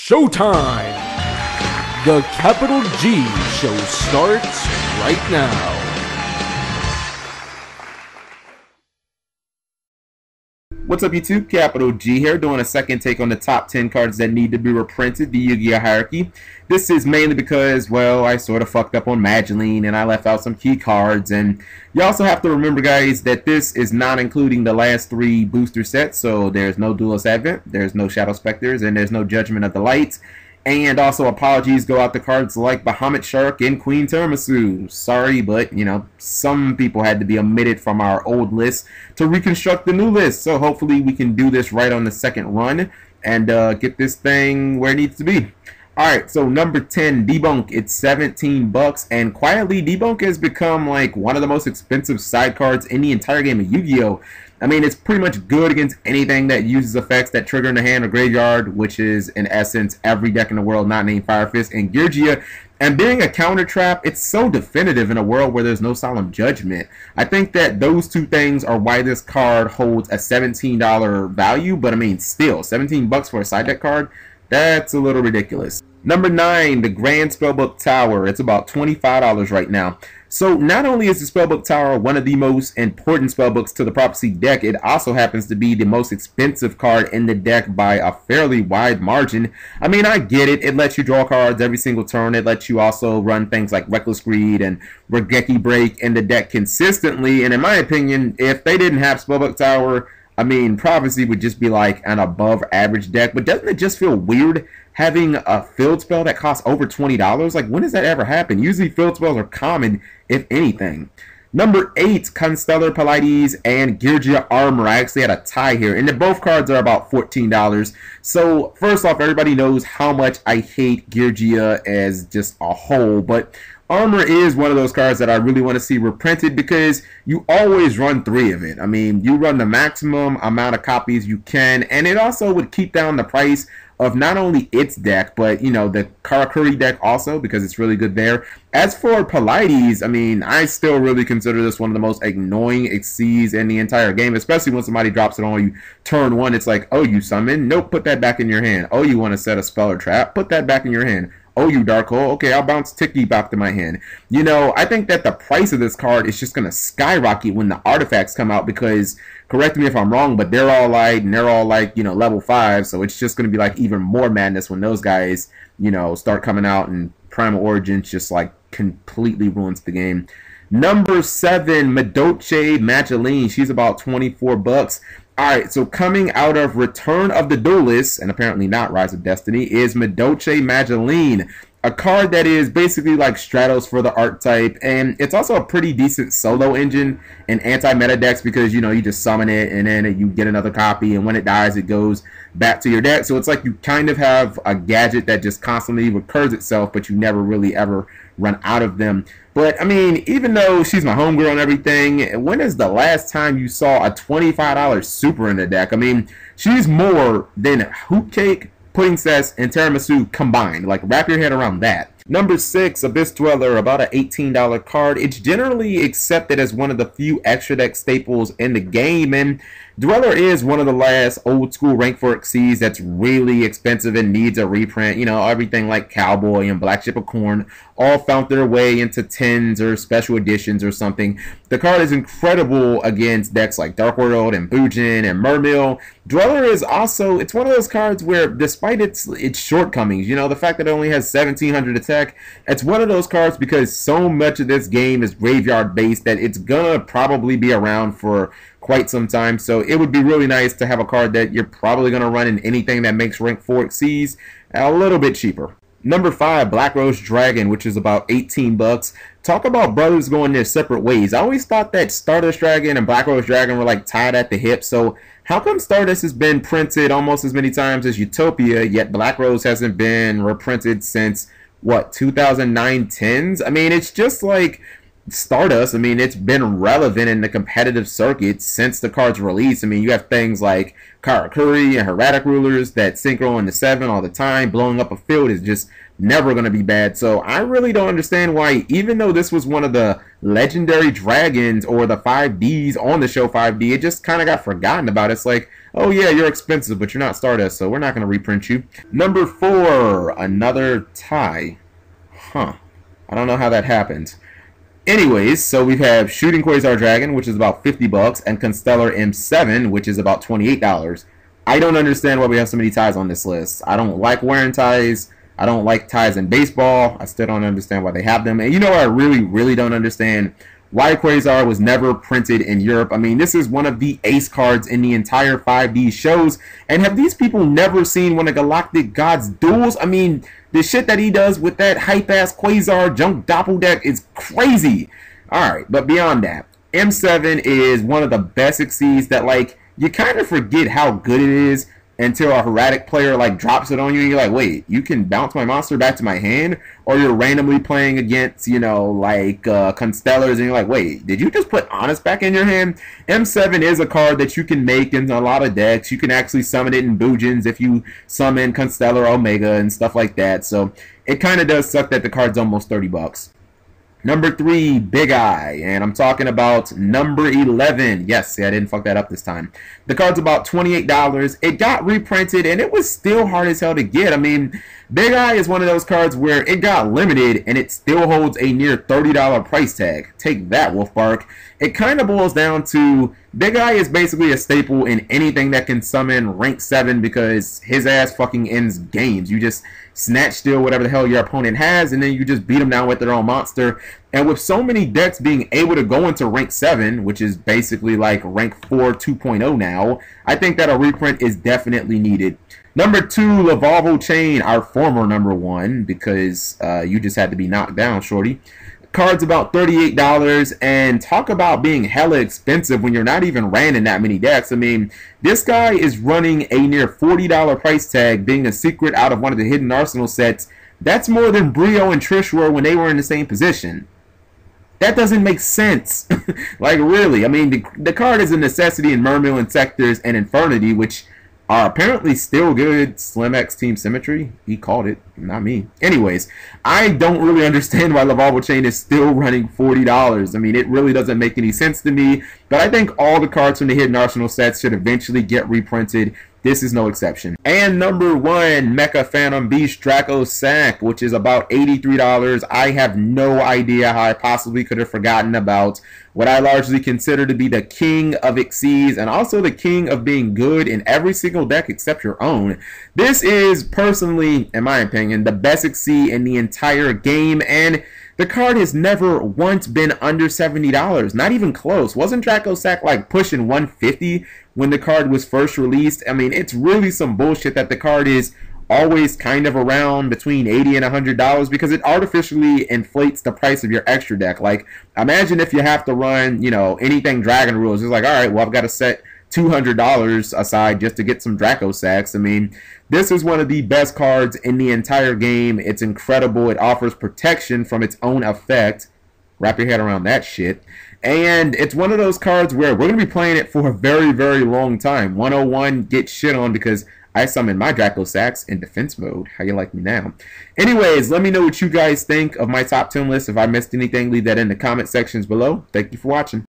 Showtime! The Capital G show starts right now. What's up YouTube, Capital G here, doing a second take on the top 10 cards that need to be reprinted, the Yugioh Hierarchy. This is mainly because, well, I sort of fucked up on Mageline and I left out some key cards, and you also have to remember, guys, that this is not including the last 3 booster sets, so there's no Duelist Advent, there's no Shadow Specters, and there's no Judgment of the Light. And also apologies go out to cards like Bahamut Shark and Queen Tiramisu. Sorry, but, you know, some people had to be omitted from our old list to reconstruct the new list. So hopefully we can do this right on the second run and get this thing where it needs to be. Alright, so number 10, Debunk. It's 17 bucks, and quietly Debunk has become like one of the most expensive side cards in the entire game of Yu-Gi-Oh! I mean, it's pretty much good against anything that uses effects that trigger in the hand or graveyard, which is, in essence, every deck in the world not named Fire Fist and Geargia. And being a counter trap, it's so definitive in a world where there's no Solemn Judgment. I think that those two things are why this card holds a $17 value, but I mean, still, 17 bucks for a side deck card? That's a little ridiculous. Number 9, the Grand Spellbook Tower. It's about $25 right now. So not only is the Spellbook Tower one of the most important spellbooks to the Prophecy deck, it also happens to be the most expensive card in the deck by a fairly wide margin. I mean, I get it. It lets you draw cards every single turn. It lets you also run things like Reckless Greed and Regeki Break in the deck consistently. And in my opinion, if they didn't have Spellbook Tower, I mean, Prophecy would just be like an above average deck. But doesn't it just feel weird having a field spell that costs over $20? Like, when does that ever happen? Usually field spells are common, if anything. Number 8, Constellar, Pleiades, and Geargia Armor. I actually had a tie here, and both cards are about $14. So, first off, everybody knows how much I hate Geargia as just a whole, but Armor is one of those cards that I really want to see reprinted because you always run 3 of it. I mean, you run the maximum amount of copies you can, and it also would keep down the price of not only its deck, but, you know, the Karakuri deck also, because it's really good there. As for Pleiades, I mean, I still really consider this one of the most annoying Xyzs in the entire game, especially when somebody drops it on you turn 1. It's like, oh, you summon? Nope, put that back in your hand. Oh, you want to set a spell or trap? Put that back in your hand. Oh, you Dark Hole? Okay, I'll bounce Tiki back to my hand. You know, I think that the price of this card is just going to skyrocket when the artifacts come out because, correct me if I'm wrong, but they're all light and they're all like, you know, level 5, so it's just going to be like even more madness when those guys, you know, start coming out and Primal Origins just like completely ruins the game. Number 7, Mageline, Mageline. She's about 24 bucks. Alright, so coming out of Return of the Duelist, and apparently not Rise of Destiny, is Mageline, a card that is basically like Stratos for the archetype, and it's also a pretty decent solo engine in anti-meta decks because, you know, you just summon it and then you get another copy, and when it dies it goes back to your deck. So it's like you kind of have a gadget that just constantly recurs itself, but you never really ever run out of them. But I mean, even though she's my homegirl and everything, when is the last time you saw a $25 super in the deck? I mean, she's more than Hoop Cake, Pudding Cess, and Tiramisu combined. Like, wrap your head around that. Number 6, Abyss Dweller, about an $18 card. It's generally accepted as one of the few extra deck staples in the game, and Dweller is one of the last old school rank 4 Xyzs that's really expensive and needs a reprint. You know, everything like Cowboy and Black Ship of Corn all found their way into 10s or special editions or something. The card is incredible against decks like Dark World and Bujin and Mermill. Dweller is also, it's one of those cards where, despite its shortcomings, you know, the fact that it only has 1700 attack, it's one of those cards because so much of this game is graveyard based that it's gonna probably be around for quite some time. So it would be really nice to have a card that you're probably gonna run in anything that makes rank 4 Xyzs a little bit cheaper. Number 5, Black Rose Dragon, which is about 18 bucks. Talk about brothers going their separate ways. I always thought that Stardust Dragon and Black Rose Dragon were like tied at the hip. So how come Stardust has been printed almost as many times as Utopia, yet Black Rose hasn't been reprinted since, what, 2009-10s? I mean, it's just like Stardust. I mean, it's been relevant in the competitive circuit since the card's release. I mean, you have things like Karakuri and Hermetic Rulers that synchro in the 7 all the time. Blowing up a field is just never going to be bad. So I really don't understand why, even though this was one of the legendary dragons or the 5Ds on the show 5D, it just kind of got forgotten about. It's like, oh yeah, you're expensive, but you're not Stardust, so we're not going to reprint you. Number 4, another tie. Huh. I don't know how that happened. Anyways, so we have Shooting Quasar Dragon, which is about 50 bucks, and Constellar M7, which is about $28. I don't understand why we have so many ties on this list. I don't like wearing ties. I don't like ties in baseball. I still don't understand why they have them. And you know what I really don't understand? Why Quasar was never printed in Europe. I mean, this is one of the ace cards in the entire 5D shows. And have these people never seen one of Galactic God's duels? I mean, the shit that he does with that hype-ass Quasar junk doppeldeck is crazy. Alright, but beyond that, M7 is one of the best exceeds that, like, you kind of forget how good it is until a erratic player like drops it on you and you're like, wait, you can bounce my monster back to my hand? Or you're randomly playing against, you know, like Constellars and you're like, wait, did you just put Honest back in your hand? M7 is a card that you can make in a lot of decks. You can actually summon it in Boojins if you summon Constellar Omega and stuff like that. So it kind of does suck that the card's almost 30 bucks. Number 3, Big Eye, and I'm talking about number 11. Yes, see, I didn't fuck that up this time. The card's about $28. It got reprinted, and it was still hard as hell to get. I mean, Big Eye is one of those cards where it got limited, and it still holds a near $30 price tag. Take that, Wolfbark. It kind of boils down to Big Eye is basically a staple in anything that can summon rank 7 because his ass fucking ends games. You just snatch steal whatever the hell your opponent has, and then you just beat them down with their own monster. And with so many decks being able to go into rank 7, which is basically like rank 4 2.0 now, I think that a reprint is definitely needed. Number 2, Lavalval Chain, our former number 1, because you just had to be knocked down, shorty. Card's about $38, and talk about being hella expensive when you're not even ran in that many decks. I mean, this guy is running a near $40 price tag, being a secret out of one of the hidden arsenal sets. That's more than Brio and Trish were when they were in the same position. That doesn't make sense. Like, really. I mean, the card is a necessity in Mermill Sectors and Infernity, which are apparently still good. Slim X Team Symmetry, he called it, not me. Anyways, I don't really understand why Lavalval Chain is still running $40. I mean, it really doesn't make any sense to me, but I think all the cards from the Hidden Arsenal sets should eventually get reprinted. This is no exception. And number 1, Mecha Phantom Beast Draco Sack, which is about $83. I have no idea how I possibly could have forgotten about what I largely consider to be the king of Xyz and also the king of being good in every single deck except your own. This is personally, in my opinion, the best Xyz in the entire game, and the card has never once been under $70. Not even close. Wasn't Draco Sack like pushing $150 when the card was first released? I mean, it's really some bullshit that the card is always kind of around between $80 and $100 because it artificially inflates the price of your extra deck. Like, imagine if you have to run, you know, anything Dragon rules. It's like, all right, well, I've got to set $200 aside just to get some Draco Sacks. I mean, this is one of the best cards in the entire game. It's incredible. It offers protection from its own effect. Wrap your head around that shit. And it's one of those cards where we're going to be playing it for a very, very long time. 101 gets shit on because I summon my Draco Sacks in defense mode. How you like me now? Anyways, let me know what you guys think of my top 10 list. If I missed anything, leave that in the comment sections below. Thank you for watching.